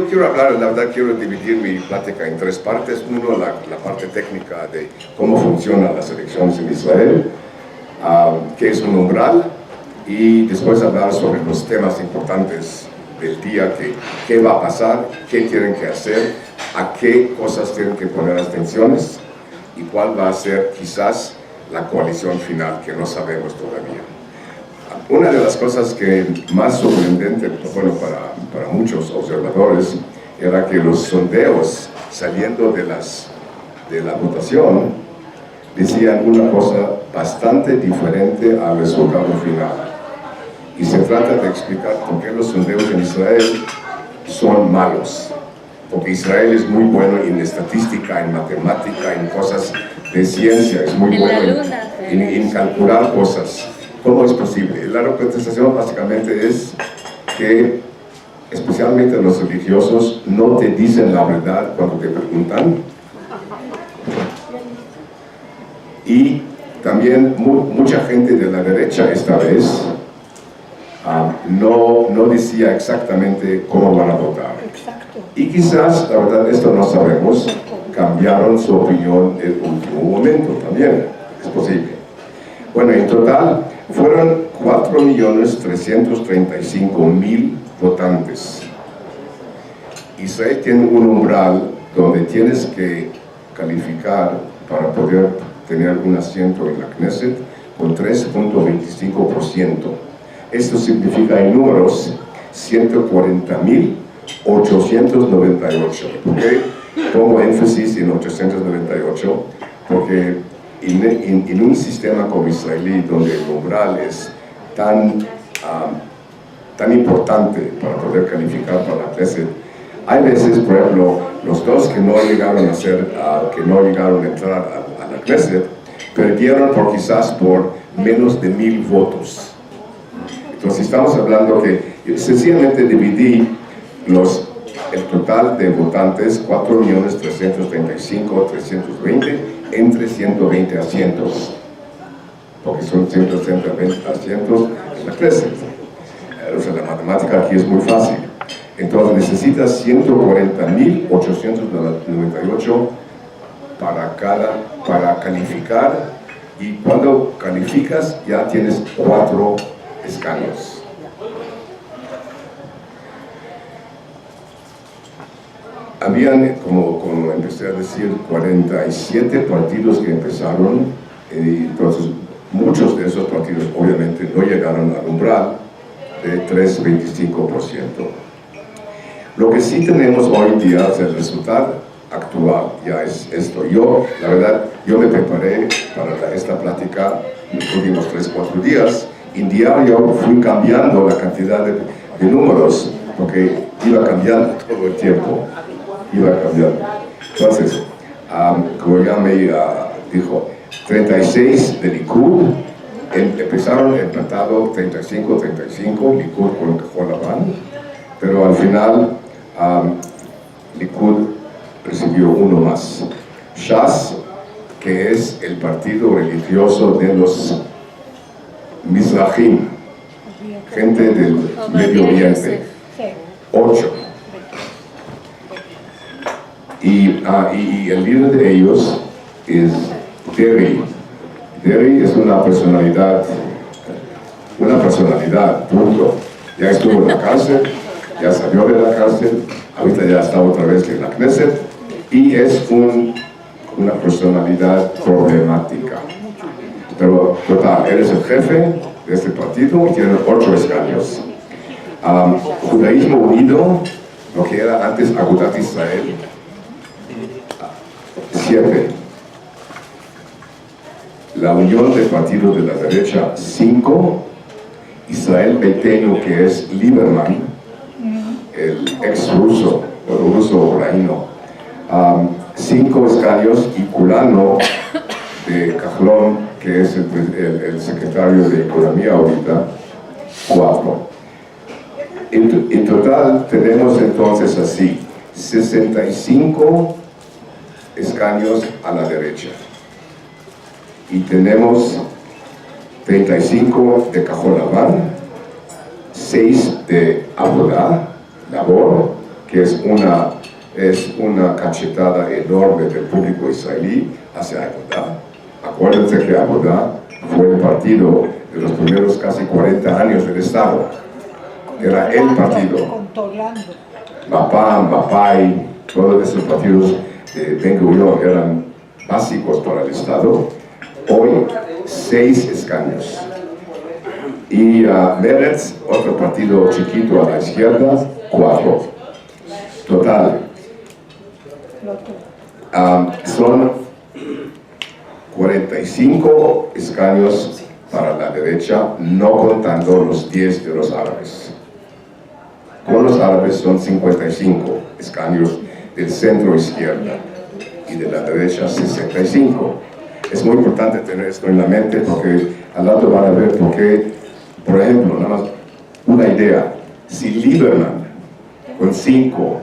quiero hablar, la verdad quiero dividir mi plática en tres partes. Uno, la parte técnica de cómo funcionan las elecciones en Israel, qué es un umbral, y después hablar sobre los temas importantes del día, qué va a pasar, qué tienen que hacer, a qué cosas tienen que poner atenciones y cuál va a ser quizás la coalición final, que no sabemos todavía. Una de las cosas que más sorprendente, bueno, para muchos observadores, era que los sondeos saliendo de la votación decían una cosa bastante diferente al resultado final. Y se trata de explicar por qué los sondeos en Israel son malos. Porque Israel es muy bueno en estadística, en matemática, en cosas de ciencia, es muy bueno en calcular cosas. ¿Cómo es posible? La contestación básicamente es que, especialmente los religiosos, no te dicen la verdad cuando te preguntan. Y también mucha gente de la derecha esta vez no decía exactamente cómo van a votar. Y quizás, la verdad, esto no sabemos, cambiaron su opinión en el último momento también, es posible. Bueno, en total fueron 4.335.000 votantes. Israel tiene un umbral donde tienes que calificar para poder tener un asiento en la Knesset con 3.25%. Esto significa en números 140.898. ¿Por qué pongo énfasis en 898? Porque en un sistema como israelí, donde el umbral es tan importante para poder calificar para la Knesset, hay veces, por ejemplo, los dos que no llegaron a entrar a la Knesset, perdieron quizás por menos de 1,000 votos. Entonces estamos hablando que sencillamente dividí el total de votantes, 4.335.320, entre 120 asientos, porque son 120 asientos en la Knesset. O sea, la matemática aquí es muy fácil. Entonces necesitas 140.898 para calificar, y cuando calificas ya tienes 4 escaños. Habían, como empecé a decir, 47 partidos que empezaron, y entonces muchos de esos partidos obviamente no llegaron al umbral de 3.25%. Lo que sí tenemos hoy en día es el resultado actual, ya es esto. La verdad, yo me preparé para esta plática los últimos 3-4 días. En diario fui cambiando la cantidad de números, porque iba cambiando todo el tiempo. Entonces, como ya me dijo, 36 de Likud, empezaron empatado 35-35, Likud con Cajol Labán, pero al final Likud recibió uno más. Shas, que es el partido religioso de los Mizrahim, gente del Medio Oriente, 8. Y el líder de ellos es Deri. Deri es una personalidad, punto. Ya estuvo en la cárcel, ya salió de la cárcel, ahorita ya está otra vez en la Knesset, y es una personalidad problemática. Pero total, él es el jefe de este partido, tiene 8 escaños. Judaísmo Unido, lo que era antes Agudat Israel, 7. La Unión de Partidos de la Derecha, 5. Israel Beitenu, que es Lieberman, el ex ruso ucraniano, 5 escaños, y Culano de Cajlón, que es el secretario de Economía ahorita, 4. En total tenemos entonces así 65 escaños a la derecha, y tenemos 35 de Cajol Labán, 6 de Labor, que es una cachetada enorme del público israelí hacia Aguda. Acuérdense que Aguda fue el partido de los primeros casi 40 años del Estado. Era el partido. Mapam, Mapai, todos esos partidos de Ben-Gurión eran básicos para el Estado. Hoy, 6 escaños. Y Meretz, otro partido chiquito a la izquierda, 4. Total. Son 45 escaños para la derecha, no contando los 10 de los árabes. Con los árabes son 55 escaños del centro izquierda y de la derecha 65. Es muy importante tener esto en la mente porque al lado van a ver por qué, por ejemplo, nada más una idea, si Lieberman con 5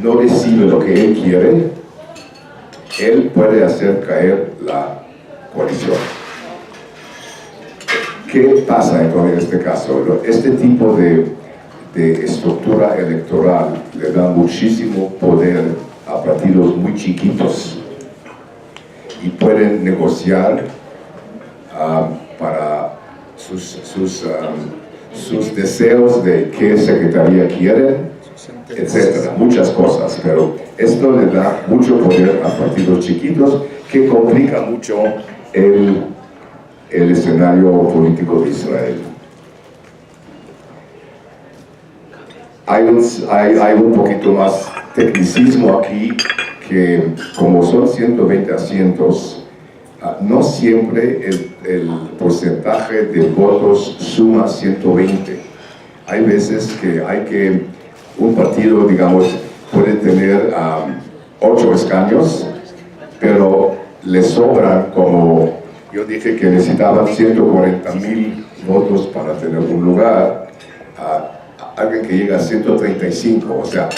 no recibe lo que él quiere, él puede hacer caer la coalición. ¿Qué pasa entonces en este caso? Este tipo de estructura electoral le da muchísimo poder a partidos muy chiquitos y pueden negociar para sus deseos de qué secretaría quieren, etcétera, muchas cosas, pero esto le da mucho poder a partidos chiquitos que complica mucho el escenario político de Israel. Hay un poquito más tecnicismo aquí, que como son 120 asientos, no siempre el porcentaje de votos suma 120. Hay veces que un partido, digamos, puede tener 8 escaños, pero le sobran, como yo dije que necesitaban 140,000 votos para tener un lugar, alguien que llega a 135, o sea,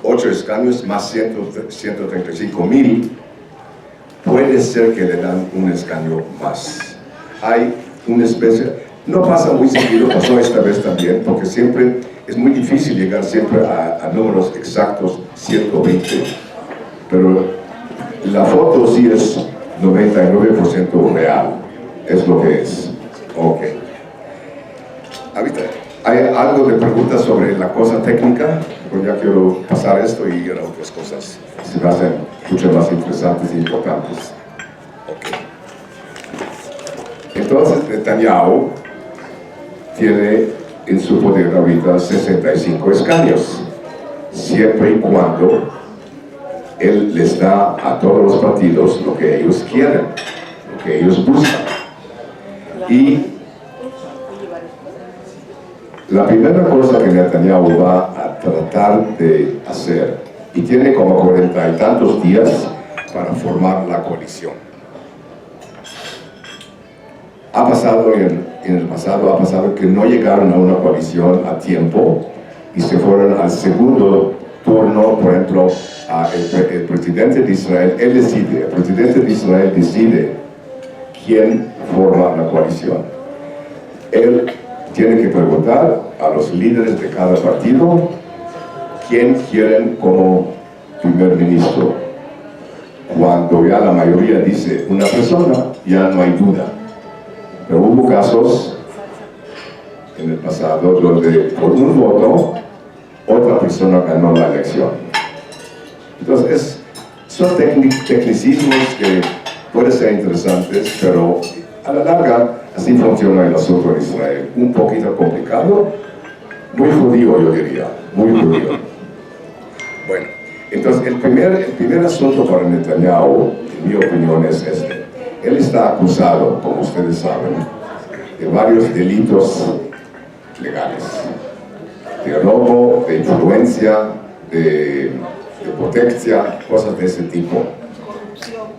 8 escaños más 135,000, puede ser que le dan un escaño más. Hay una especie, no pasa muy seguido, pasó esta vez también, porque siempre es muy difícil llegar siempre a números exactos, 120, pero la foto sí es 99% real, es lo que es. Ok. Ahorita, ¿hay algo de preguntas sobre la cosa técnica? Pues ya quiero pasar esto y ir a otras cosas. Se me hacen mucho más interesantes e importantes. Ok. Entonces, Netanyahu tiene en su poder ahorita 65 escaños, siempre y cuando él les da a todos los partidos lo que ellos quieren, lo que ellos buscan. Y la primera cosa que Netanyahu va a tratar de hacer, y tiene como 40 y tantos días para formar la coalición. Ha pasado en el pasado, ha pasado que no llegaron a una coalición a tiempo y se fueron al segundo turno. Por ejemplo, el presidente de Israel, el presidente de Israel decide quién forma la coalición. Él tiene que preguntar a los líderes de cada partido quién quieren como primer ministro. Cuando ya la mayoría dice una persona, ya no hay duda. Pero hubo casos en el pasado donde por un voto otra persona ganó la elección. Entonces son tecnicismos que pueden ser interesantes, pero a la larga así funciona el asunto en Israel. Un poquito complicado, muy judío yo diría, muy judío. Bueno, entonces el primer asunto para Netanyahu, en mi opinión, es este. Él está acusado, como ustedes saben, de varios delitos legales, de robo, de influencia, de potencia, cosas de ese tipo.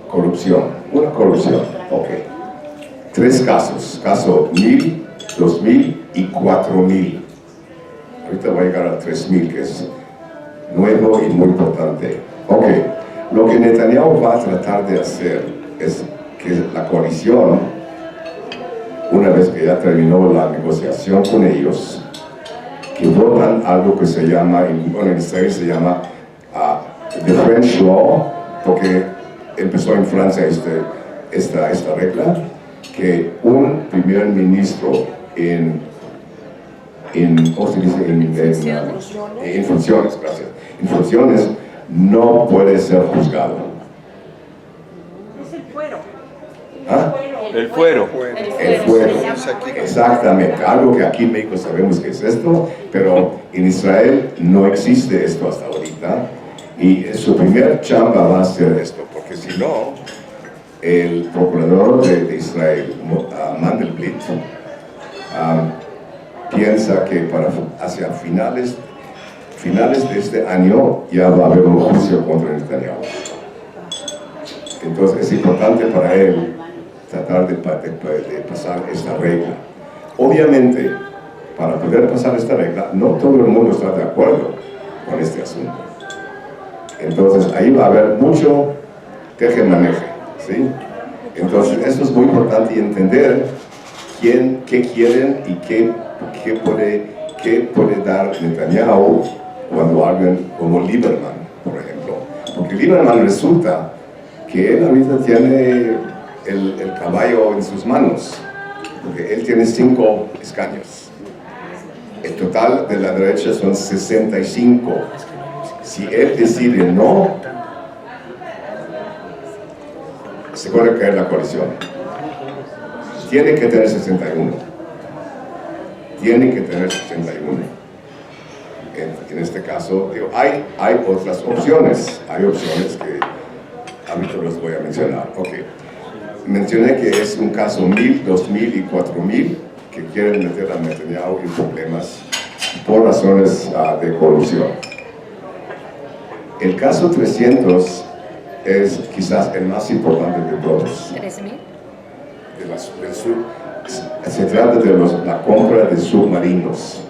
Corrupción, una corrupción, ok. 3 casos, caso 1000, 2000 y 4000. Ahorita voy a llegar a 3000, que es nuevo y muy importante. Ok, lo que Netanyahu va a tratar de hacer es que la coalición, una vez que ya terminó la negociación con ellos, que votan algo que se llama, en Israel se llama the French Law, porque empezó en Francia esta regla, que un primer ministro ¿cómo se dice? En funciones, gracias. En funciones no puede ser juzgado. Es el fuero. ¿Ah? El fuero. El fuero, exactamente, algo que aquí en México sabemos que es esto, pero en Israel no existe esto hasta ahorita, y su primer chamba va a ser esto, porque si no, el procurador de Israel, Mandelblit, piensa que hacia finales de este año ya va a haber un juicio contra Netanyahu. Entonces es importante para él tratar de pasar esta regla. Obviamente, para poder pasar esta regla, no todo el mundo está de acuerdo con este asunto. Entonces ahí va a haber mucho teje-maneje, ¿sí? Entonces eso es muy importante, y entender qué quieren y qué puede dar Netanyahu cuando alguien como Lieberman, por ejemplo. Porque Lieberman resulta que él ahorita tiene el caballo en sus manos, porque él tiene 5 escaños. El total de la derecha son 65. Si él decide no, se puede caer la coalición. Tiene que tener 61. Tiene que tener 61. En este caso, digo, hay otras opciones. Hay opciones que ahorita los voy a mencionar. Okay. Mencioné que es un caso 1000, 2000 y 4000 que quieren meter a Netanyahu en problemas por razones de corrupción. El caso 300 es quizás el más importante de todos. ¿3,000? Se trata de la compra de submarinos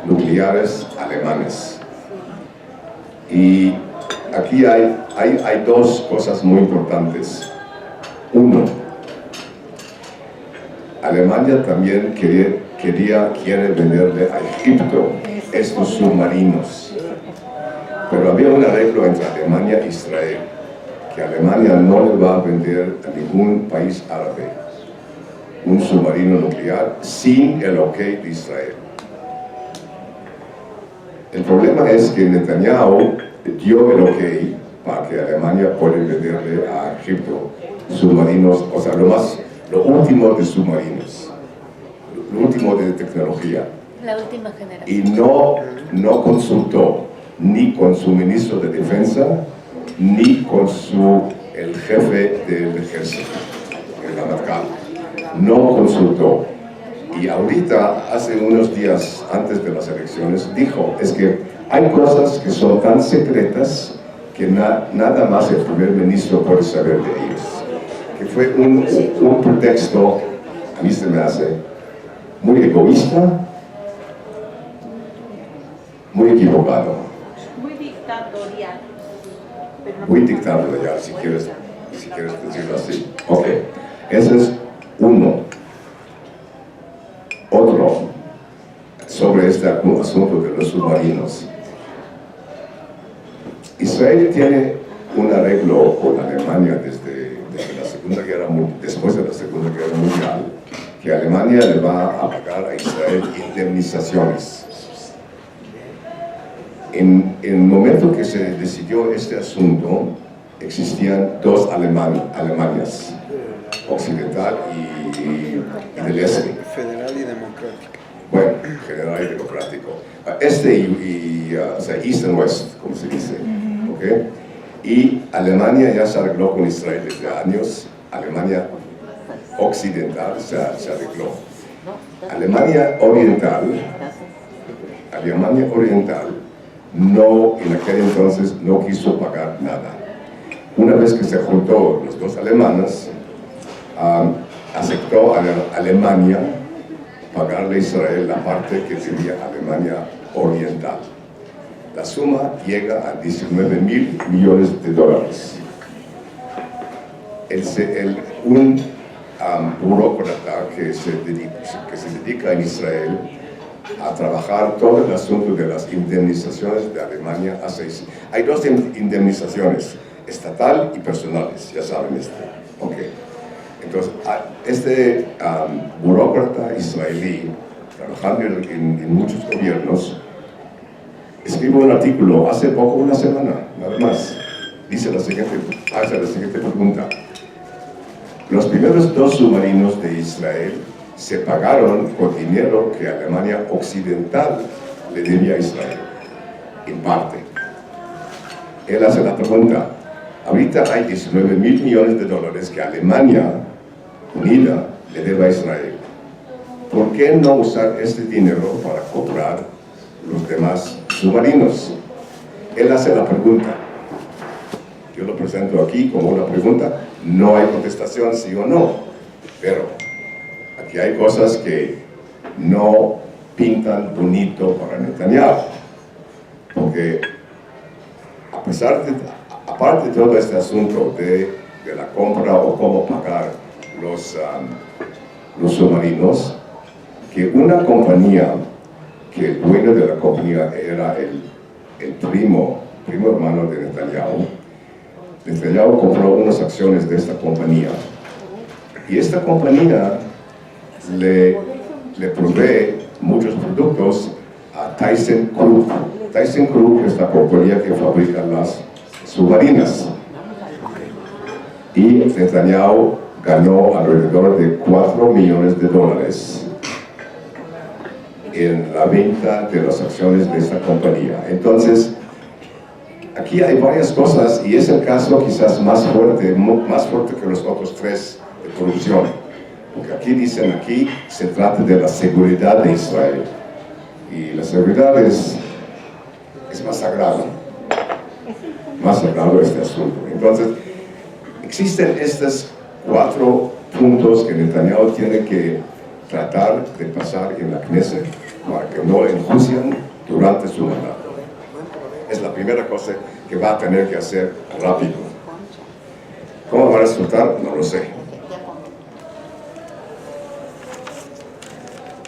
nucleares alemanes. Y aquí hay 2 cosas muy importantes. Uno, Alemania también quiere venderle a Egipto estos submarinos. Pero había un arreglo entre Alemania e Israel, que Alemania no le va a vender a ningún país árabe un submarino nuclear sin el ok de Israel. El problema es que Netanyahu dio el ok para que Alemania pueda venderle a Egipto submarinos, o sea, lo último de submarinos, lo último de tecnología. La última generación. Y no consultó ni con su ministro de Defensa, ni con el jefe del ejército, el Ramatkal. No consultó. Y ahorita, hace unos días antes de las elecciones, dijo, es que hay cosas que son tan secretas que nada más el primer ministro puede saber de ellos. Que fue un pretexto, a mí se me hace, muy egoísta, muy equivocado. Muy dictatorial. Muy dictatorial, si quieres decirlo así. Ok, ese es uno. Otro, sobre este asunto de los submarinos. Israel tiene un arreglo con Alemania desde la Segunda Guerra Mundial, después de la Segunda Guerra Mundial, que Alemania le va a pagar a Israel indemnizaciones. En el momento que se decidió este asunto, existían 2 Alemanias, occidental y del este. Federal y democrático. Bueno, general y democrático. O sea, East and West, como se dice. ¿Okay? Y Alemania ya se arregló con Israel desde años. Alemania occidental se arregló. Alemania oriental no, en aquel entonces no quiso pagar nada. Una vez que se juntó los 2 alemanes, aceptó a Alemania pagarle a Israel la parte que tenía Alemania oriental. La suma llega a $19,000 millones. Un burócrata que se dedica en Israel a trabajar todo el asunto de las indemnizaciones de Alemania hace... Hay dos indemnizaciones, estatal y personales, ya saben esto. Okay. Entonces, este burócrata israelí, trabajando en muchos gobiernos, escribió un artículo hace poco, una semana, nada más. Hace la siguiente pregunta. Los primeros 2 submarinos de Israel se pagaron con dinero que Alemania Occidental le debía a Israel, en parte. Él hace la pregunta, ahorita hay 19 mil millones de dólares que Alemania unida le debe a Israel. ¿Por qué no usar este dinero para comprar los demás submarinos? Él hace la pregunta. Yo lo presento aquí como una pregunta. No hay contestación, sí o no. Pero aquí hay cosas que no pintan bonito para Netanyahu. Porque aparte de todo este asunto de la compra o cómo pagar los submarinos, que una compañía, que el dueño de la compañía era el primo hermano de Netanyahu, Netanyahu compró unas acciones de esta compañía y esta compañía le provee muchos productos a ThyssenKrupp. ThyssenKrupp es la compañía que fabrica las submarinas y Netanyahu ganó alrededor de $4 millones en la venta de las acciones de esta compañía. Entonces, aquí hay varias cosas y es el caso quizás más fuerte que los otros 3 de corrupción. Porque aquí se trata de la seguridad de Israel. Y la seguridad es más sagrado. Más sagrado este asunto. Entonces, existen estos 4 puntos que Netanyahu tiene que tratar de pasar en la Knesset para que no enjuicien durante su mandato. Es la primera cosa que va a tener que hacer rápido. ¿Cómo va a resultar? No lo sé.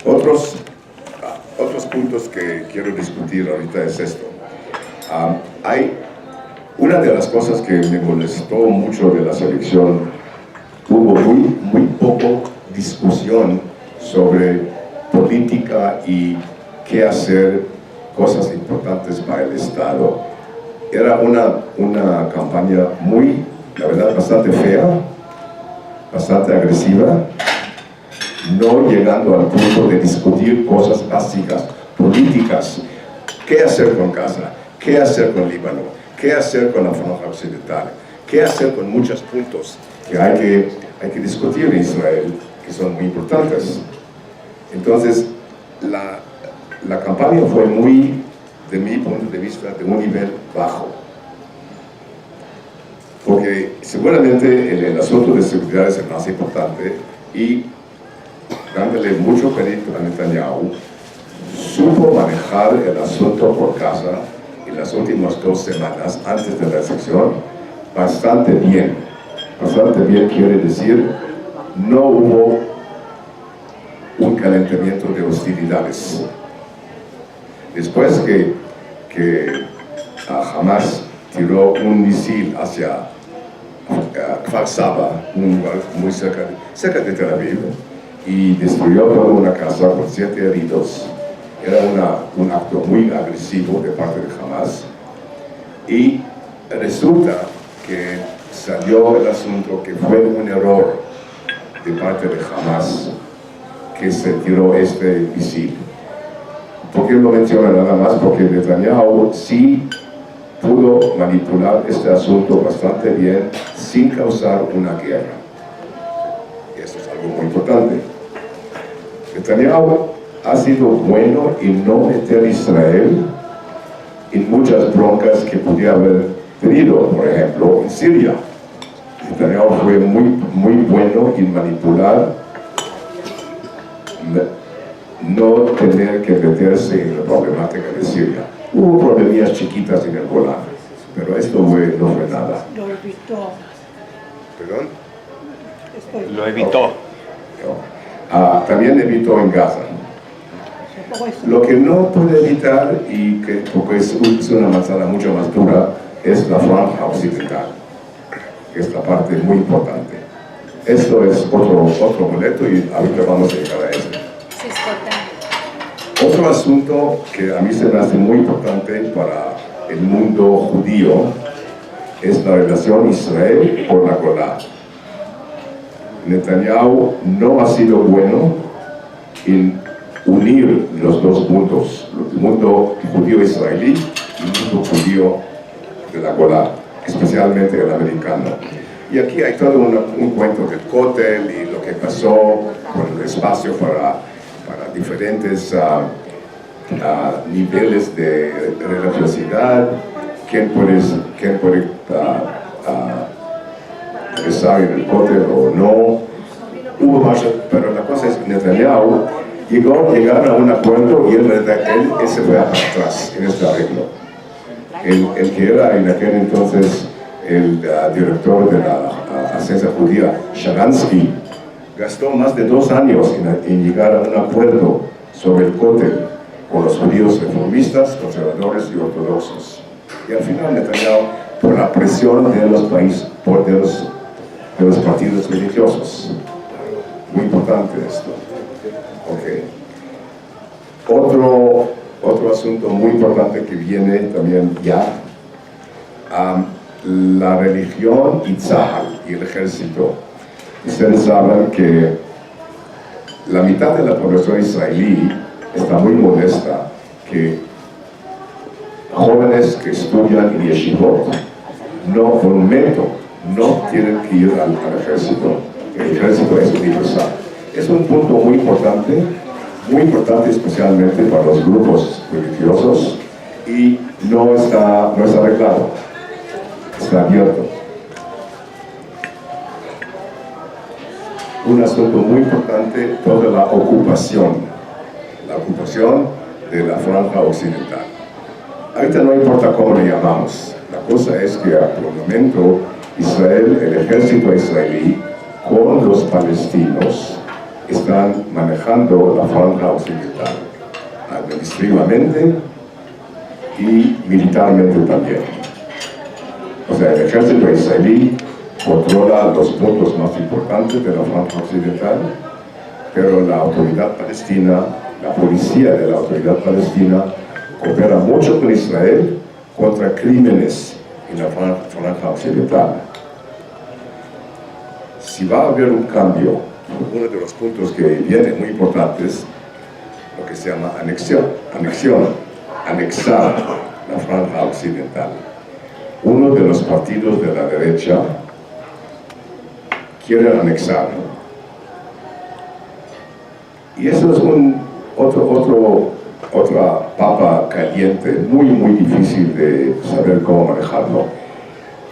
Otros puntos que quiero discutir ahorita es esto. Hay una de las cosas que me molestó mucho de la selección, hubo muy poco discusión sobre política y qué hacer, cosas importantes para el Estado. Era una campaña la verdad, bastante fea, bastante agresiva, no llegando al punto de discutir cosas básicas, políticas. ¿Qué hacer con Gaza? ¿Qué hacer con Líbano? ¿Qué hacer con la Franja Occidental? ¿Qué hacer con muchos puntos que hay que discutir en Israel, que son muy importantes? Entonces, la campaña fue de mi punto de vista, de un nivel bajo. Porque seguramente el asunto de seguridad es el más importante y, dándole mucho crédito a Netanyahu, supo manejar el asunto por Gaza en las últimas 2 semanas antes de la elección bastante bien. Bastante bien quiere decir, no hubo un calentamiento de hostilidades. Después que Hamas tiró un misil hacia Kfar Saba, un lugar muy cerca de Tel Aviv, y destruyó toda una casa con 7 heridos. Era un acto muy agresivo de parte de Hamas. Y resulta que salió el asunto que fue un error de parte de Hamas que se tiró este misil. ¿Por qué lo menciona nada más? Porque Netanyahu sí pudo manipular este asunto bastante bien sin causar una guerra. Eso es algo muy importante. Netanyahu ha sido bueno en no meter a Israel en muchas broncas que podía haber tenido, por ejemplo, en Siria. Netanyahu fue muy bueno en manipular, no tener que meterse en la problemática de Siria. Hubo problemillas chiquitas en el Golán, pero esto no fue nada. Lo evitó. ¿Perdón? Lo evitó. También evitó en Gaza. Lo que no puede evitar, porque es una manzana mucho más dura, es la franja occidental, que es la parte muy importante. Esto es otro boleto y ahorita vamos a llegar a eso. Otro asunto que a mí se me hace muy importante para el mundo judío es la relación Israel con la Golá. Netanyahu no ha sido bueno en unir los dos mundos, el mundo judío-israelí y el mundo judío de la Golá, especialmente el americano. Y aquí hay todo un cuento del cótel y lo que pasó con el espacio para diferentes niveles de religiosidad, quién puede estar en el cótel o no. Hubo mucho, pero la cosa es que Netanyahu llegar a un acuerdo y él se fue para atrás en este arreglo. El que era en aquel entonces el director de la agencia judía, Sharansky, gastó más de 2 años en llegar a un acuerdo sobre el cótel con los judíos reformistas, conservadores y ortodoxos. Y al final Netanyahu, por la presión de los países, de los partidos religiosos. Muy importante esto. Okay. Otro asunto muy importante que viene también ya, la religión y Tzahal y el ejército. Ustedes saben que la mitad de la población israelí está muy molesta que jóvenes que estudian en yeshivot por un momento no tienen que ir al ejército. El ejército es universal. Es un punto muy importante especialmente para los grupos religiosos y no está arreglado, está abierto. Un asunto muy importante, toda la ocupación de la franja occidental. Ahorita no importa cómo le llamamos, la cosa es que al momento Israel, el ejército israelí con los palestinos están manejando la franja occidental administrativamente y militarmente también. O sea, el ejército israelí controla los puntos más importantes de la franja occidental, pero la autoridad palestina, la policía de la autoridad palestina, coopera mucho con Israel contra crímenes en la franja occidental. Si va a haber un cambio, uno de los puntos que vienen muy importantes, lo que se llama anexar la franja occidental. Uno de los partidos de la derecha quiere anexar. Y eso es otra papa caliente, muy difícil de saber cómo manejarlo.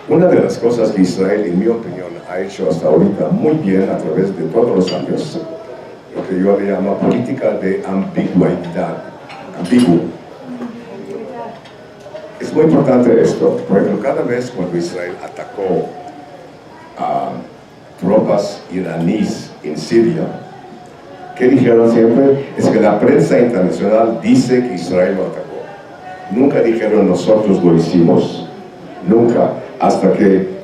Una de las cosas que Israel, en mi opinión, ha hecho hasta ahorita muy bien a través de todos los años, lo que yo le llamo política de ambigüedad, ambiguo. Es muy importante esto, porque cada vez cuando Israel atacó a tropas iraníes en Siria, ¿qué dijeron siempre? Es que la prensa internacional dice que Israel lo atacó. Nunca dijeron nosotros lo hicimos, nunca, hasta que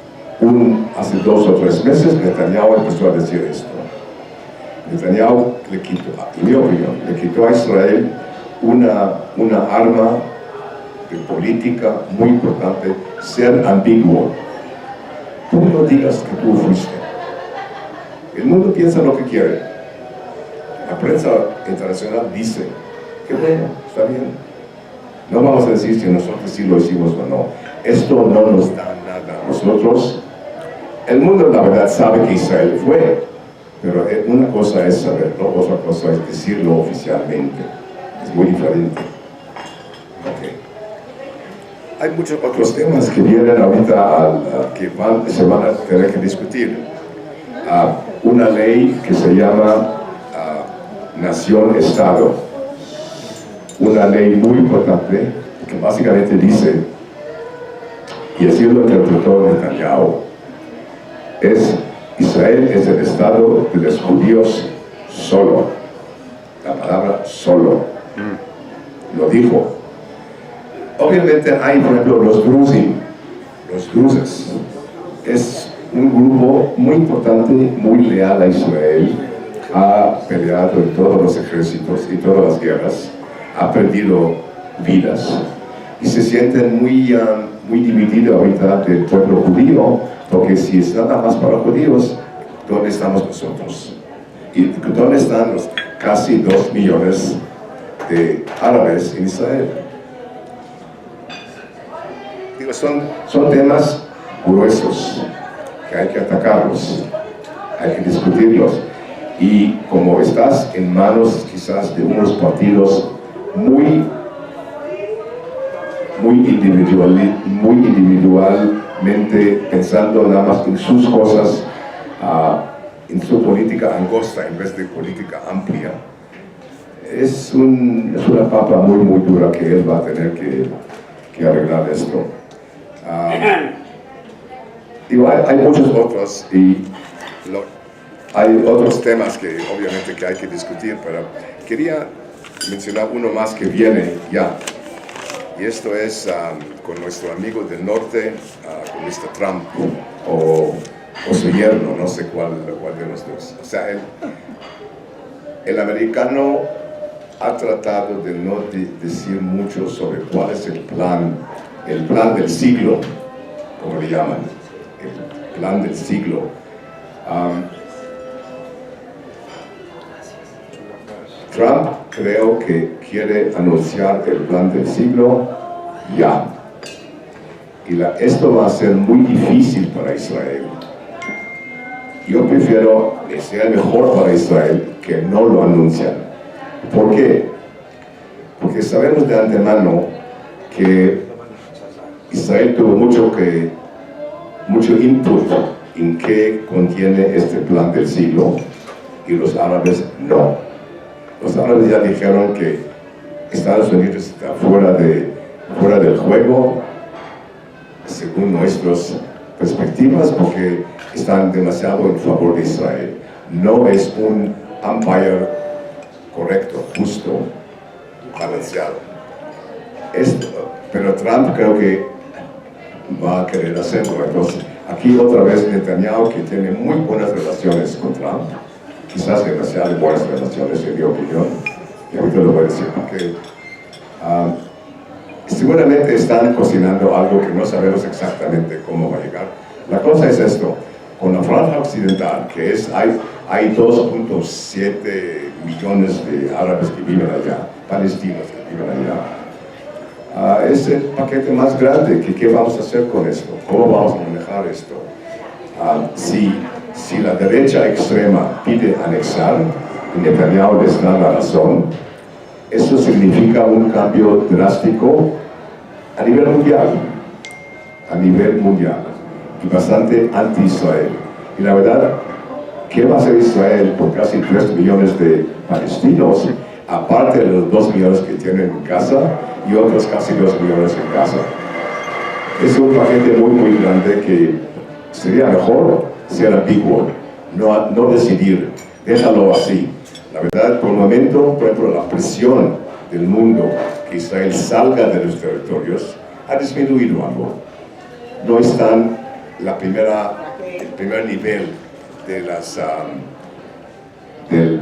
hace 2 o 3 meses Netanyahu empezó a decir esto. Netanyahu le quitó, en mi opinión, le quitó a Israel una arma de política muy importante, ser ambiguo. Tú no digas que tú fuiste. El mundo piensa lo que quiere. La prensa internacional dice que bueno, está bien. No vamos a decir si nosotros sí lo hicimos o no. Esto no nos da nada a nosotros. El mundo, la verdad, sabe que Israel fue, pero una cosa es saberlo, otra cosa es decirlo oficialmente. Es muy diferente. Okay. Hay muchos otros temas que vienen ahorita que se van a tener que discutir. Una ley que se llama Nación-Estado. Una ley muy importante que básicamente dice, y así lo interpretó Netanyahu, Israel es el Estado de los judíos solo. La palabra solo. Lo dijo. Obviamente hay, por ejemplo, los druses. Es un grupo muy importante, muy leal a Israel. Ha peleado en todos los ejércitos y todas las guerras. Ha perdido vidas. Y se sienten muy divididos ahorita del pueblo judío, porque si es nada más para judíos, ¿dónde estamos nosotros? ¿Y dónde están los casi 2 millones de árabes en Israel? Digo, son temas gruesos que hay que atacarlos, hay que discutirlos. Y como estás en manos quizás de unos partidos muy individualmente pensando nada más en sus cosas, en su política angosta en vez de política amplia, es una papa muy dura que él va a tener que arreglar esto. Hay muchos otros y hay otros temas que obviamente que hay que discutir, pero quería mencionar uno más que viene ya. Y esto es con nuestro amigo del norte, con Mr. Trump, o su yerno, no sé cuál de los dos. O sea, el americano ha tratado de no decir mucho sobre cuál es el plan del siglo, como le llaman, el plan del siglo. Trump creo que quiere anunciar el plan del siglo ya. Y esto va a ser muy difícil para Israel. Yo prefiero que sea mejor para Israel que no lo anuncian. ¿Por qué? Porque sabemos de antemano que Israel tuvo mucho input en qué contiene este plan del siglo y los árabes no. Los árabes ya dijeron que Estados Unidos está fuera del juego, según nuestras perspectivas, porque están demasiado en favor de Israel. No es un empire correcto, justo, balanceado. Pero Trump creo que va a querer hacerlo. Entonces, aquí otra vez Netanyahu, que tiene muy buenas relaciones con Trump, quizás demasiado buenas relaciones, en mi opinión, y ahorita lo voy a decir porque seguramente están cocinando algo que no sabemos exactamente cómo va a llegar. La cosa es esto, con la franja occidental, que hay 2.7 millones de árabes que viven allá, palestinos que viven allá, es el paquete más grande. ¿Qué vamos a hacer con esto? ¿Cómo vamos a manejar esto? Si la derecha extrema pide anexar, y Netanyahu les da la razón, eso significa un cambio drástico a nivel mundial, y bastante anti-Israel. Y la verdad, ¿qué va a hacer Israel por casi 3 millones de palestinos, aparte de los 2 millones que tienen en casa y otros casi 2 millones en casa? Es un paquete muy grande que sería mejor ser ambiguo, no decidir, déjalo así. La verdad, por el momento, por ejemplo, la presión del mundo que Israel salga de los territorios ha disminuido algo. No están el primer nivel de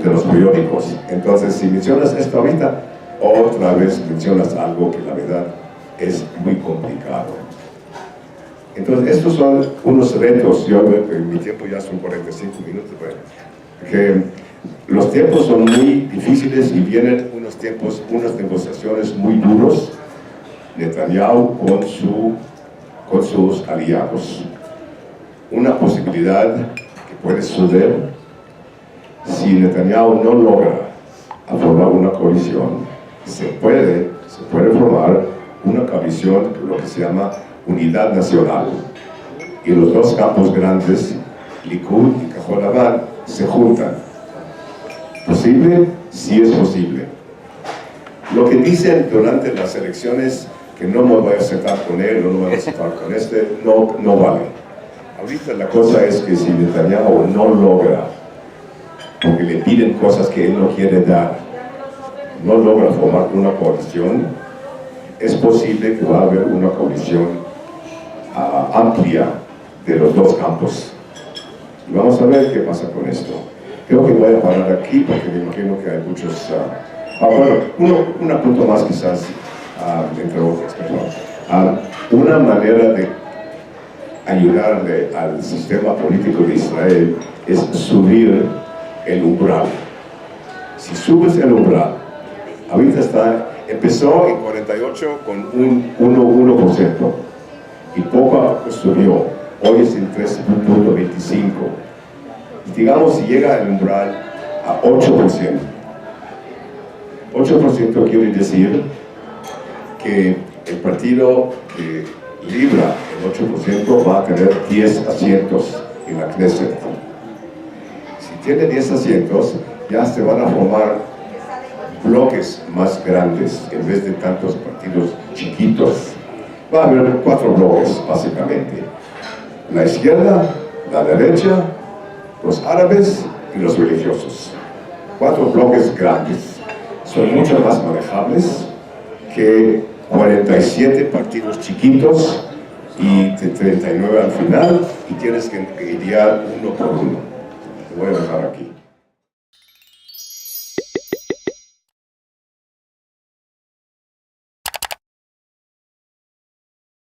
los periódicos. Entonces, si mencionas esto ahorita, otra vez mencionas algo que la verdad es muy complicado. Entonces, estos son unos retos. Mi tiempo ya son 45 minutos, bueno, que los tiempos son muy difíciles y vienen unas negociaciones muy duros. Netanyahu con sus aliados. Una posibilidad que puede suceder si Netanyahu no logra formar una coalición. Se puede formar una coalición, lo que se llama unidad nacional, y los dos campos grandes, Likud y Kajol Lavan, se juntan. ¿Posible? Sí es posible. Lo que dicen durante las elecciones, que no me voy a sentar con él, no me voy a sentar con este, no vale. Ahorita la cosa es que si Netanyahu no logra, porque le piden cosas que él no quiere dar, no logra formar una coalición, es posible que va a haber una coalición amplia de los dos campos. Y vamos a ver qué pasa con esto. Creo que voy a parar aquí porque me imagino que hay muchos... bueno, un punto más quizás, entre otros, perdón. Una manera de ayudarle al sistema político de Israel es subir el umbral. Si subes el umbral, ahorita empezó en 48 con un 1% y poco a poco subió, hoy es en 3.25. Digamos, si llega el umbral a 8%, 8% quiere decir que el partido que libra el 8% va a tener 10 asientos en la Knesset. Si tiene 10 asientos, ya se van a formar bloques más grandes en vez de tantos partidos chiquitos. Va a haber 4 bloques, básicamente. La izquierda, la derecha, los árabes y los religiosos. 4 bloques grandes. Son mucho más manejables que 47 partidos chiquitos y de 39 al final, y tienes que idear uno por uno. Te voy a dejar aquí.